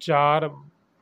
4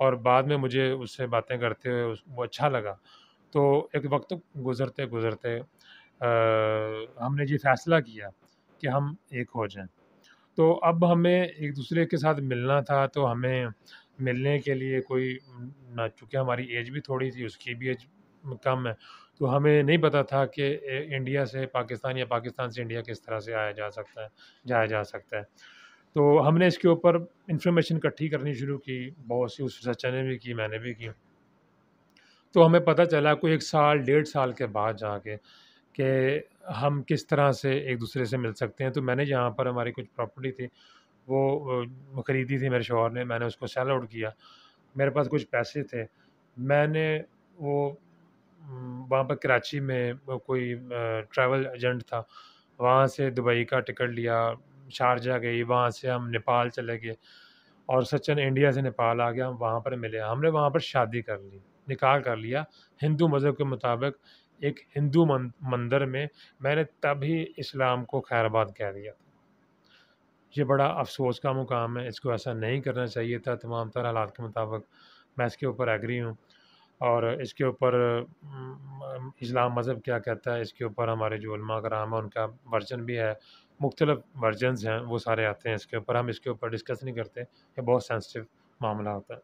اور بعد میں مجھے اس سے باتیں کرتے ہوئے وہ اچھا لگا۔ تو ایک وقت گزرتے گزرتے ہم نے یہ فیصلہ کیا کہ ہم ایک ہو جائیں۔ تو اب ہمیں ایک دوسرے کے ساتھ ملنا تھا، تو ہمیں ملنے کے لیے کوئی نہ، چونکہ ہماری ایج بھی تھوڑی تھی، اس کی بھی ایج کم ہے، تو ہمیں نہیں پتہ تھا کہ انڈیا سے پاکستان یا پاکستان سے انڈیا کس طرح سے جایا جا سکتا ہے۔ تو ہم نے اس کے اوپر انفارمیشن اکٹھی کرنی شروع کی، بہت سی، اس سچا نے بھی کی، میں نے بھی کی۔ تو ہمیں پتہ چلا کوئی 1 سال 1.5 سال کے بعد جا کے کہ ہم کس طرح سے ایک دوسرے سے مل سکتے ہیں۔ تو میں نے یہاں پر ہماری کچھ پراپرٹی تھی، وہ خریدی تھی میرے شوہر نے، میں نے اس کو سیل آؤٹ کیا۔ میرے پاس کچھ پیسے تھے، میں نے وہ وہاں پر کراچی میں کوئی ٹریول ایجنٹ تھا، وہاں سے دبئی کا ٹکٹ لیا، شارجہ گئی، وہاں سے ہم نیپال چلے گئے، اور سچن انڈیا سے نیپال آ گیا، ہم وہاں پر ملے، ہم نے وہاں پر شادی کر لی، نکاح کر لیا ہندو مذہب کے مطابق، ایک ہندو مندر میں۔ میں نے تبھی اسلام کو خیر آباد کہہ دیا۔ یہ بڑا افسوس کا مقام ہے، اس کو ایسا نہیں کرنا چاہیے تھا تمام تر حالات کے مطابق، میں اس کے اوپر ایگری ہوں۔ اور اس کے اوپر اسلام مذہب کیا کہتا ہے، اس کے اوپر ہمارے جو علماء کرام ہیں ان کا ورژن بھی ہے، مختلف ورژنز ہیں، وہ سارے آتے ہیں اس کے اوپر، ہم اس کے اوپر ڈسکس نہیں کرتے، یہ بہت سینسٹیو معاملہ ہوتا ہے۔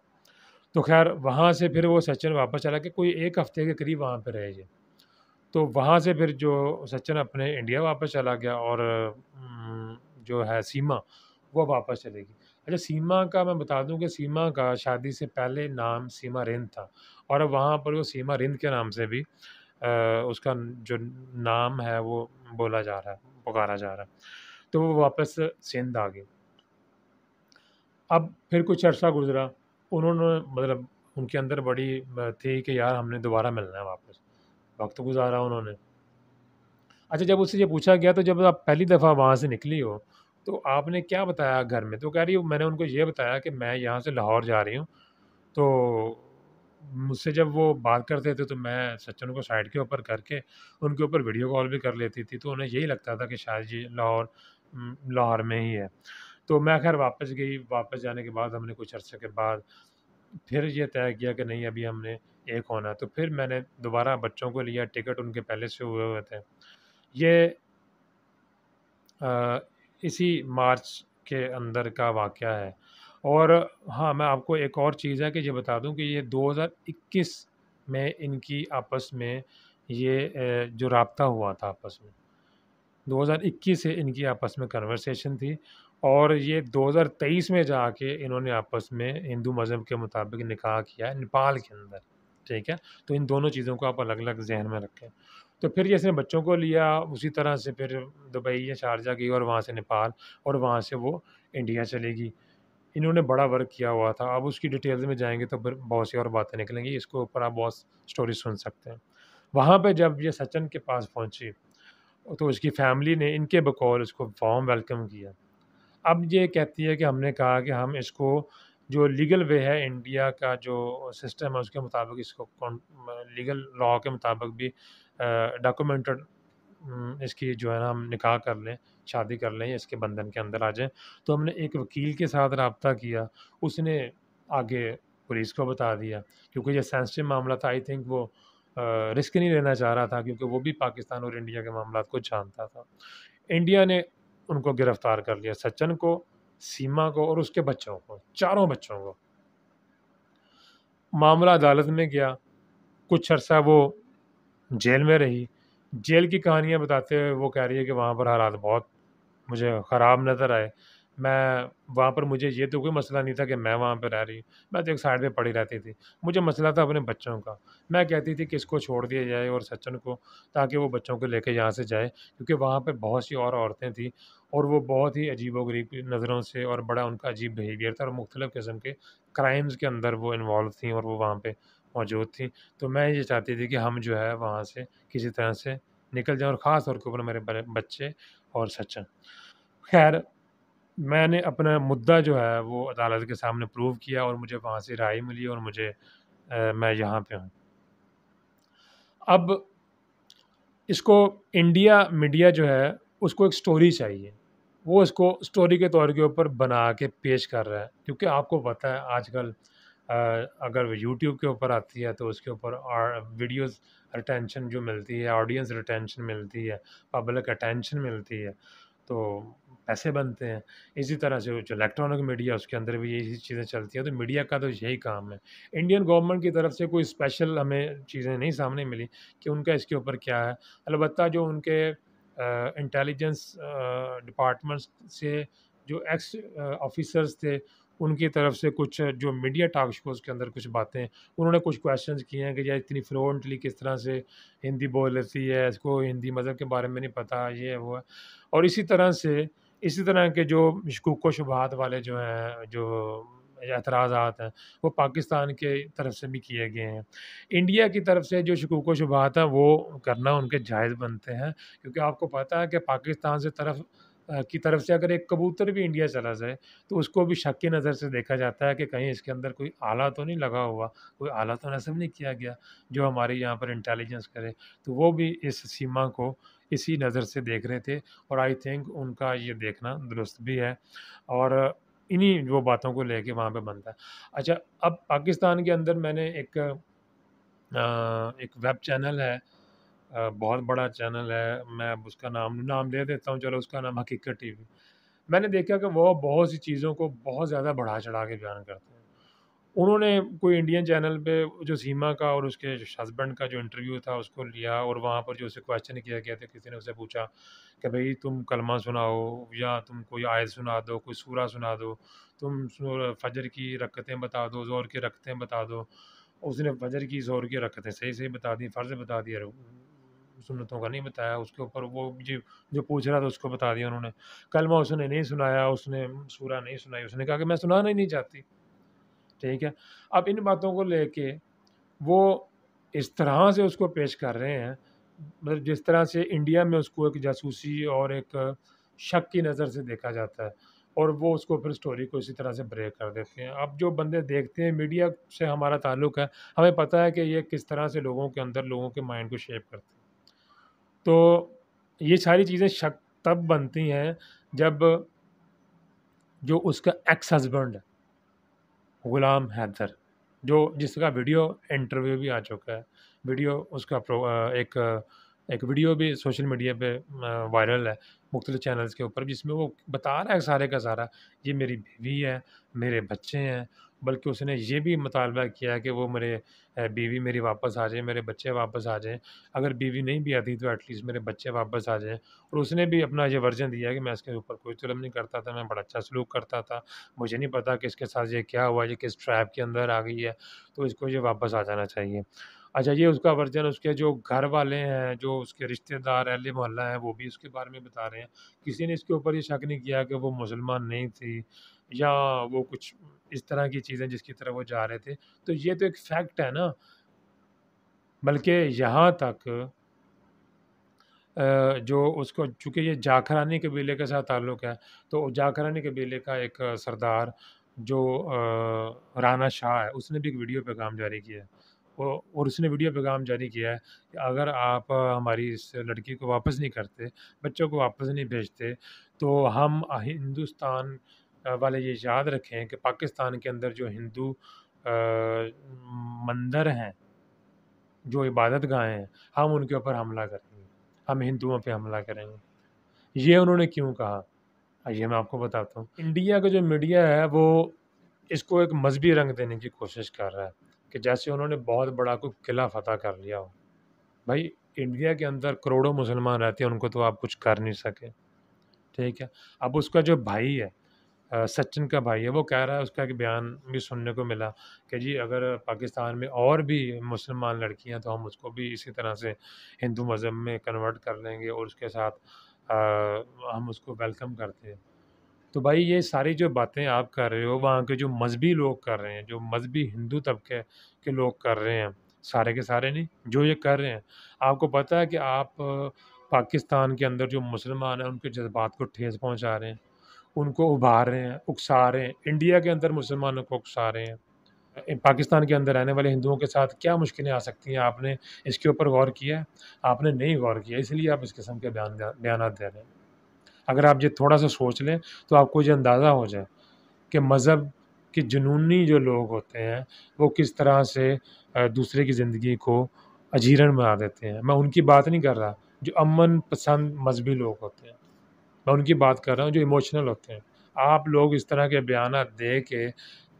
تو خیر وہاں سے پھر وہ سچن واپس چلا کہ کوئی 1 ہفتے کے قریب وہاں پہ رہے، تو وہاں سے پھر جو سچن اپنے انڈیا واپس چلا گیا، اور جو ہے سیما وہ واپس چلے گی۔ اچھا، سیما کا میں بتا دوں کہ سیما کا شادی سے پہلے نام سیما رند تھا، اور اب وہاں پر وہ سیما رند کے نام سے بھی اس کا جو نام ہے وہ بولا جا رہا ہے، پکارا جا رہا ہے۔ تو وہ واپس سندھ آ گئی۔ اب پھر کچھ عرصہ گزرا، انہوں نے مطلب ان کے اندر بڑی تھی کہ یار ہم نے دوبارہ ملنا ہے واپس، وقت گزارا انہوں نے۔ اچھا، جب اس سے یہ پوچھا گیا تو جب آپ پہلی دفعہ وہاں سے نکلی ہو تو آپ نے کیا بتایا گھر میں؟ تو کہہ رہی میں نے ان کو یہ بتایا کہ میں یہاں سے لاہور جا رہی ہوں۔ تو مجھ سے جب وہ بات کرتے تھے تو میں سچن کو سائڈ کے اوپر کر کے ان کے اوپر ویڈیو کال بھی کر لیتی تھی، تو انہیں یہی لگتا تھا کہ شاید یہ لاہور میں ہی ہے۔ تو میں خیر واپس گئی، واپس جانے کے بعد ہم نے کچھ عرصے کے بعد پھر یہ طے کیا کہ نہیں ابھی ہم نے ایک ہونا ہے، تو پھر میں نے دوبارہ بچوں کو لیا، ٹکٹ ان کے پہلے سے ہوئے تھے۔ یہ اسی مارچ کے اندر کا واقعہ ہے۔ اور ہاں، میں آپ کو ایک اور چیز ہے کہ یہ بتا دوں کہ یہ 2021 میں ان کی آپس میں یہ جو رابطہ ہوا تھا آپس میں، 2021 سے ان کی آپس میں کنورسیشن تھی، اور یہ 2023 میں جا کے انہوں نے آپس میں ہندو مذہب کے مطابق نکاح کیا ہے نیپال کے اندر، ٹھیک ہے؟ تو ان دونوں چیزوں کو آپ الگ الگ ذہن میں رکھیں۔ تو پھر جیسے بچوں کو لیا اسی طرح سے پھر دبئی یا شارجہ گئی، اور وہاں سے نیپال، اور وہاں سے وہ انڈیا چلے گی۔ انہوں نے بڑا ورک کیا ہوا تھا، اب اس کی ڈیٹیلز میں جائیں گے تو پھر بہت سی اور باتیں نکلیں گی، اس کے اوپر آپ بہت سٹوری سن سکتے ہیں۔ وہاں پہ جب یہ سچن کے پاس پہنچی تو اس کی فیملی نے ان کے بقول اس کو وارم ویلکم کیا۔ اب یہ کہتی ہے کہ ہم نے کہا کہ ہم اس کو جو لیگل وے ہے، انڈیا کا جو سسٹم ہے اس کے مطابق اس کو لیگل لا کے مطابق بھی ڈاکومنٹڈ اس کی جو ہے نا ہم نکاح کر لیں، شادی کر لیں، اس کے بندھن کے اندر آ جائیں۔ تو ہم نے ایک وکیل کے ساتھ رابطہ کیا، اس نے آگے پولیس کو بتا دیا، کیونکہ یہ سینسٹیو معاملہ تھا، آئی تھنک وہ رسک نہیں لینا چاہ رہا تھا، کیونکہ وہ بھی پاکستان اور انڈیا کے معاملات کو جانتا تھا۔ انڈیا نے ان کو گرفتار کر لیا، سچن کو، سیما کو، اور اس کے بچوں کو، چاروں بچوں کو۔ معاملہ عدالت میں گیا، کچھ عرصہ وہ جیل میں رہی۔ جیل کی کہانیاں بتاتے ہوئے وہ کہہ رہی ہے کہ وہاں پر حالات بہت مجھے خراب نظر آئے۔ میں وہاں پر، مجھے یہ تو کوئی مسئلہ نہیں تھا کہ میں وہاں پہ رہ رہی ہوں، میں تو ایک سائڈ پہ پڑی رہتی تھی، مجھے مسئلہ تھا اپنے بچوں کا۔ میں کہتی تھی کہ اس کو چھوڑ دیا جائے اور سچن کو، تاکہ وہ بچوں کو لے کے یہاں سے جائے، کیونکہ وہاں پہ بہت سی اور عورتیں تھیں، اور وہ بہت ہی عجیب و غریب نظروں سے، اور بڑا ان کا عجیب بیہیویئر تھا، اور مختلف قسم کے کرائمز کے اندر وہ انوالو تھیں، اور وہ وہاں پہ موجود تھیں۔ تو میں یہ چاہتی تھی کہ ہم جو ہے وہاں سے کسی طرح سے نکل جائیں، اور خاص طور کے اوپر میرے بچے اور سچن۔ خیر میں نے اپنا مدعا جو ہے وہ عدالت کے سامنے پروو کیا، اور مجھے وہاں سے رائے ملی، اور مجھے میں یہاں پہ ہوں۔ اب اس کو انڈیا میڈیا جو ہے اس کو ایک سٹوری چاہیے، وہ اس کو سٹوری کے طور کے اوپر بنا کے پیش کر رہا ہے، کیونکہ آپ کو پتہ ہے آج کل اگر یوٹیوب کے اوپر آتی ہے تو اس کے اوپر ویڈیوز ریٹینشن جو ملتی ہے، آڈینس ریٹینشن ملتی ہے، پبلک اٹینشن ملتی ہے، تو پیسے بنتے ہیں۔ اسی طرح سے جو الیکٹرانک میڈیا اس کے اندر بھی یہی چیزیں چلتی ہیں، تو میڈیا کا تو یہی کام ہے۔ انڈین گورنمنٹ کی طرف سے کوئی اسپیشل ہمیں چیزیں نہیں سامنے ملی کہ ان کا اس کے اوپر کیا ہے، البتہ جو ان کے انٹیلیجنس ڈپارٹمنٹس سے جو ایکس آفیسرس تھے، ان کی طرف سے کچھ جو میڈیا ٹاک شوز کے اندر کچھ باتیں انہوں نے کچھ کویشچنز کیے ہیں کہ یار اتنی فلوئنٹلی کس طرح سے ہندی بول لیتی ہے، اس کو ہندی مذہب کے بارے میں نہیں پتہ، یہ وہ ہے۔ اور اسی طرح کے جو شکوک و شبہات والے جو ہیں، جو اعتراضات ہیں، وہ پاکستان کے طرف سے بھی کیے گئے ہیں۔ انڈیا کی طرف سے جو شکوک و شبہات ہیں وہ کرنا ان کے جائز بنتے ہیں، کیونکہ آپ کو پتہ ہے کہ پاکستان کی طرف سے اگر ایک کبوتر بھی انڈیا چلا جائے تو اس کو بھی شک کی نظر سے دیکھا جاتا ہے کہ کہیں اس کے اندر کوئی آلہ تو نہیں لگا ہوا، کوئی آلہ تو نصب نہیں کیا گیا جو ہمارے یہاں پر انٹیلیجنس کرے۔ تو وہ بھی اس سیما کو اسی نظر سے دیکھ رہے تھے، اور آئی تھنک ان کا یہ دیکھنا درست بھی ہے، اور انہی وہ باتوں کو لے کے وہاں پہ بنتا ہے۔ اچھا، اب پاکستان کے اندر میں نے ایک ویب چینل ہے، بہت بڑا چینل ہے، میں اب اس کا نام لے دیتا ہوں، چلو اس کا نام حقیقت ٹی وی۔ میں نے دیکھا کہ وہ بہت سی چیزوں کو بہت زیادہ بڑھا چڑھا کے بیان کرتے ہیں۔ انہوں نے کوئی انڈین چینل پہ جو سیما کا اور اس کے ہسبینڈ کا جو انٹرویو تھا اس کو لیا، اور وہاں پر جو اسے کویشچن کیا گیا تھا، کسی نے اسے پوچھا کہ بھئی تم کلمہ سناؤ، یا تم کوئی آیت سنا دو، کوئی سورہ سنا دو، تم فجر کی رکعتیں بتا دو، ظہر کی رکعتیں بتا دو۔ اس نے فجر کی ظہر کی رکعتیں صحیح بتا دی، فرض بتا دیا، سنتوں کا نہیں بتایا۔ اس کے اوپر وہ جو پوچھ رہا تھا اس کو بتا دیا انہوں نے۔ کلمہ اس نے نہیں سنایا، اس نے سورہ نہیں سنائی، اس نے کہا کہ میں سنانا ہی نہیں چاہتی۔ ٹھیک ہے، اب ان باتوں کو لے کے وہ اس طرح سے اس کو پیش کر رہے ہیں، مطلب جس طرح سے انڈیا میں اس کو ایک جاسوسی اور ایک شک کی نظر سے دیکھا جاتا ہے، اور وہ اس کو پھر سٹوری کو اسی طرح سے بریک کر دیتے ہیں۔ اب جو بندے دیکھتے ہیں، میڈیا سے ہمارا تعلق ہے، ہمیں پتہ ہے کہ یہ کس طرح سے لوگوں کے اندر لوگوں کے مائنڈ کو شیپ کرتے ہیں۔ تو یہ ساری چیزیں شک تب بنتی ہیں جب جو اس کا ایکس ہسبینڈ غلام حیدر، جس کا ویڈیو انٹرویو بھی آ چکا ہے، ویڈیو اس کا ایک ویڈیو بھی سوشل میڈیا پہ وائرل ہے مختلف چینلز کے اوپر، جس میں وہ بتا رہا ہے سارے کا سارا یہ میری بیوی ہے، میرے بچے ہیں، بلکہ اس نے یہ بھی مطالبہ کیا ہے کہ وہ بیوی میری واپس آ جائے، میرے بچے واپس آ جائیں، اگر بیوی نہیں بھی آتی تو ایٹ لیسٹ میرے بچے واپس آ جائیں۔ اور اس نے بھی اپنا یہ ورژن دیا کہ میں اس کے اوپر کوئی ظلم نہیں کرتا تھا، میں بڑا اچھا سلوک کرتا تھا، مجھے نہیں پتا کہ اس کے ساتھ یہ کیا ہوا، یہ کس ٹریپ کے اندر آ گئی ہے، تو اس کو یہ واپس آ جانا چاہیے۔ اچھا، یہ اس کا ورژن، اس کے جو گھر والے ہیں، جو اس کے رشتہ دار اہل محلہ ہیں، وہ بھی اس کے بارے میں بتا رہے ہیں۔ کسی نے اس کے اوپر یہ شک نہیں کیا کہ وہ مسلمان نہیں تھی، یا وہ کچھ اس طرح کی چیزیں جس کی طرف وہ جا رہے تھے۔ تو یہ تو ایک فیکٹ ہے نا، بلکہ یہاں تک جو اس کو، چونکہ یہ جاکھرانی قبیلے کے ساتھ تعلق ہے، تو جاکھرانی قبیلے کا ایک سردار جو رانا شاہ ہے، اس نے بھی ایک ویڈیو پیغام جاری کیا ہے، اور اس نے ویڈیو پیغام جاری کیا ہے کہ اگر آپ ہماری اس لڑکی کو واپس نہیں کرتے، بچوں کو واپس نہیں بھیجتے، تو ہم ہندوستان والے یہ یاد رکھیں کہ پاکستان کے اندر جو ہندو مندر ہیں، جو عبادت گاہیں ہیں، ہم ان کے اوپر حملہ کریں گے، ہم ہندوؤں پہ حملہ کریں گے۔ یہ انہوں نے کیوں کہا؟ یہ میں آپ کو بتاتا ہوں۔ انڈیا کا جو میڈیا ہے وہ اس کو ایک مذہبی رنگ دینے کی کوشش کر رہا ہے، کہ جیسے انہوں نے بہت بڑا کوئی قلعہ فتح کر لیا ہو۔ بھائی، انڈیا کے اندر کروڑوں مسلمان رہتے ہیں، ان کو تو آپ کچھ کر نہیں سکے۔ ٹھیک ہے، اب اس کا جو بھائی ہے، سچن کا بھائی ہے، وہ کہہ رہا ہے، اس کا ایک بیان بھی سننے کو ملا کہ جی اگر پاکستان میں اور بھی مسلمان لڑکیاں تو ہم اس کو بھی اسی طرح سے ہندو مذہب میں کنورٹ کر لیں گے، اور اس کے ساتھ ہم اس کو ویلکم کرتے ہیں۔ تو بھائی، یہ ساری جو باتیں آپ کر رہے ہو، وہاں کے جو مذہبی لوگ کر رہے ہیں، جو مذہبی ہندو طبقے کے لوگ کر رہے ہیں، سارے کے سارے نہیں، جو یہ کر رہے ہیں، آپ کو پتہ ہے کہ آپ پاکستان کے اندر جو مسلمان ہیں ان کے جذبات کو ٹھیس پہنچا رہے ہیں، ان کو ابھار رہے ہیں، اکسا رہے ہیں، انڈیا کے اندر مسلمانوں کو اکسا رہے ہیں۔ پاکستان کے اندر رہنے والے ہندوؤں کے ساتھ کیا مشکلیں آ سکتی ہیں؟ آپ نے اس کے اوپر غور کیا ہے؟ آپ نے نہیں غور کیا، اس لیے آپ اس قسم کے بیانات دے رہے ہیں۔ اگر آپ یہ تھوڑا سا سوچ لیں تو آپ کو یہ اندازہ ہو جائے کہ مذہب کہ جنونی جو لوگ ہوتے ہیں وہ کس طرح سے دوسرے کی زندگی کو اجیرن بنا دیتے ہیں. میں ان کی بات نہیں کر رہا جو امن پسند مذہبی لوگ ہوتے ہیں، میں ان کی بات کر رہا ہوں جو ایموشنل ہوتے ہیں. آپ لوگ اس طرح کے بیانات دے کے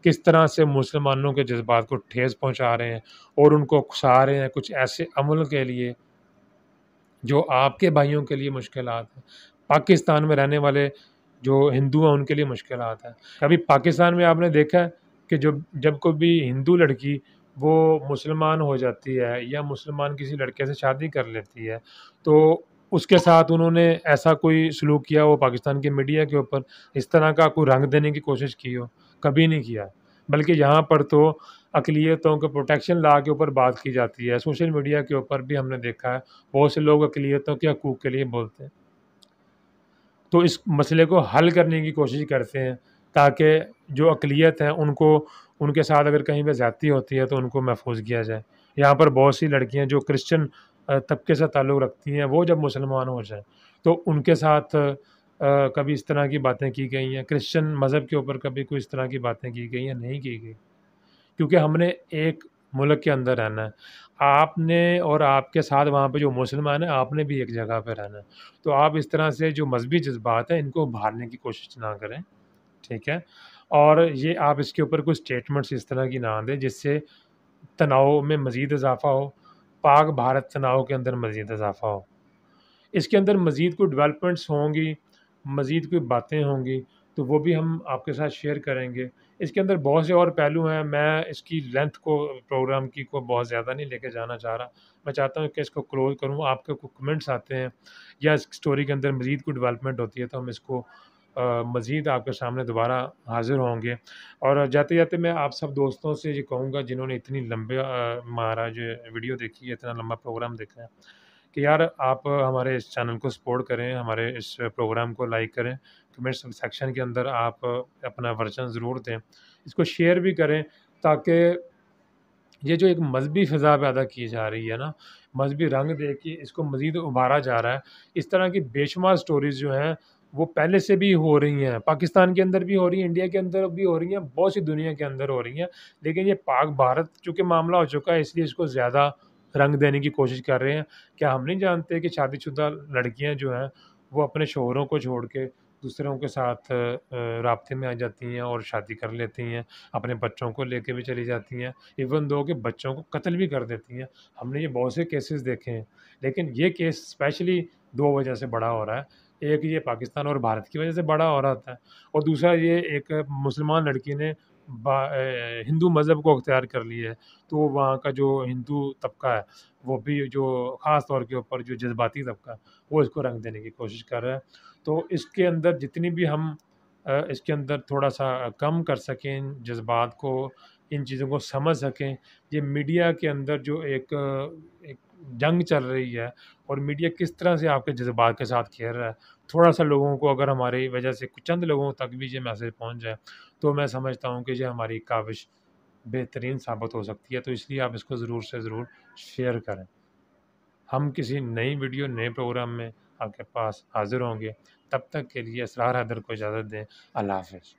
کس طرح سے مسلمانوں کے جذبات کو ٹھیس پہنچا رہے ہیں اور ان کو اکسا رہے ہیں کچھ ایسے عمل کے لیے جو آپ کے بھائیوں کے لیے مشکلات ہیں. پاکستان میں رہنے والے جو ہندو ہیں ان کے لیے مشکلات ہیں. کبھی پاکستان میں آپ نے دیکھا ہے کہ جب کوئی ہندو لڑکی وہ مسلمان ہو جاتی ہے یا مسلمان کسی لڑکے سے شادی کر لیتی ہے تو اس کے ساتھ انہوں نے ایسا کوئی سلوک کیا وہ پاکستان کے میڈیا کے اوپر اس طرح کا کوئی رنگ دینے کی کوشش کی ہو؟ کبھی نہیں کیا. بلکہ یہاں پر تو اقلیتوں کے پروٹیکشن لا کے اوپر بات کی جاتی ہے. سوشل میڈیا کے اوپر بھی ہم نے دیکھا ہے بہت سے لوگ اقلیتوں کے حقوق کے لیے بولتے ہیں، تو اس مسئلے کو حل کرنے کی کوشش کرتے ہیں تاکہ جو اقلیت ہیں ان کے ساتھ اگر کہیں پہ زیادتی ہوتی ہے تو ان کو محفوظ کیا جائے. یہاں پر بہت سی لڑکیاں جو کرسچن طبقے سے تعلق رکھتی ہیں وہ جب مسلمان ہو جائیں تو ان کے ساتھ کبھی اس طرح کی باتیں کی گئی ہیں. کرسچن مذہب کے اوپر کبھی کوئی اس طرح کی باتیں کی گئی ہیں؟ نہیں کی گئی، کیونکہ ہم نے ایک ملک کے اندر رہنا ہے. آپ نے اور آپ کے ساتھ وہاں پہ جو مسلمان ہیں آپ نے بھی ایک جگہ پہ رہنا ہے. تو آپ اس طرح سے جو مذہبی جذبات ہیں ان کو ابھارنے کی کوشش نہ کریں، ٹھیک ہے؟ اور یہ آپ اس کے اوپر کچھ اسٹیٹمنٹس اس طرح کی نہ دیں جس سے تناؤ میں مزید اضافہ ہو، پاک بھارت تناؤ کے اندر مزید اضافہ ہو. اس کے اندر مزید کوئی ڈیولپمنٹس ہوں گی، مزید کوئی باتیں ہوں گی تو وہ بھی ہم آپ کے ساتھ شیئر کریں گے. اس کے اندر بہت سے اور پہلو ہیں، میں اس کی لینتھ کو پروگرام کی کو بہت زیادہ نہیں لے کے جانا چاہ رہا. میں چاہتا ہوں کہ اس کو کلوز کروں. آپ کے کوئی کمنٹس آتے ہیں یا اس اسٹوری کے اندر مزید کوئی ڈیولپمنٹ ہوتی ہے تو ہم اس کو مزید آپ کے سامنے دوبارہ حاضر ہوں گے. اور جاتے جاتے میں آپ سب دوستوں سے یہ کہوں گا جنہوں نے اتنی لمبے ہمارا جو ویڈیو دیکھی ہے، اتنا لمبا پروگرام دیکھا ہے، کہ یار آپ ہمارے اس چینل کو سپورٹ کریں، ہمارے اس پروگرام کو لائک کریں، کمنٹ سیکشن کے اندر آپ اپنا ورژن ضرور دیں، اس کو شیئر بھی کریں تاکہ یہ جو ایک مذہبی فضا پیدا کی جا رہی ہے نا، مذہبی رنگ دے کے اس کو مزید ابھارا جا رہا ہے. اس طرح کی بے شمار سٹوریز جو ہیں وہ پہلے سے بھی ہو رہی ہیں، پاکستان کے اندر بھی ہو رہی ہیں، انڈیا کے اندر بھی ہو رہی ہیں، بہت سی دنیا کے اندر ہو رہی ہیں. لیکن یہ پاک بھارت چونکہ معاملہ ہو چکا ہے اس لیے اس کو زیادہ رنگ دینے کی کوشش کر رہے ہیں. کیا ہم نہیں جانتے کہ شادی شدہ لڑکیاں جو ہیں وہ اپنے شوہروں کو چھوڑ کے دوسروں کے ساتھ رابطے میں آ جاتی ہیں اور شادی کر لیتی ہیں، اپنے بچوں کو لے کے بھی چلی جاتی ہیں، ایون دو کہ بچوں کو قتل بھی کر دیتی ہیں. ہم نے یہ بہت سے کیسز دیکھے ہیں. لیکن یہ کیس اسپیشلی دو وجہ سے بڑا ہو رہا ہے. ایک یہ پاکستان اور بھارت کی وجہ سے بڑا ہو رہا تھا، اور دوسرا یہ ایک مسلمان لڑکی نے ہندو مذہب کو اختیار کر لیا ہے تو وہاں کا جو ہندو طبقہ ہے وہ بھی جو خاص طور کے اوپر جو جذباتی طبقہ ہے وہ اس کو رنگ دینے کی کوشش کر رہا ہے. تو اس کے اندر جتنی بھی ہم اس کے اندر تھوڑا سا کم کر سکیں ان جذبات کو، ان چیزوں کو سمجھ سکیں. یہ میڈیا کے اندر جو ایک جنگ چل رہی ہے اور میڈیا کس طرح سے آپ کے جذبات کے ساتھ کھیل رہا ہے، تھوڑا سا لوگوں کو اگر ہماری وجہ سے چند لوگوں تک بھی یہ میسج پہنچ جائے تو میں سمجھتا ہوں کہ یہ ہماری کاوش بہترین ثابت ہو سکتی ہے. تو اس لیے آپ اس کو ضرور سے ضرور شیئر کریں. ہم کسی نئی ویڈیو نئے پروگرام میں آپ کے پاس حاضر ہوں گے. تب تک کے لیے اسرار حیدر کو اجازت دیں. اللہ حافظ.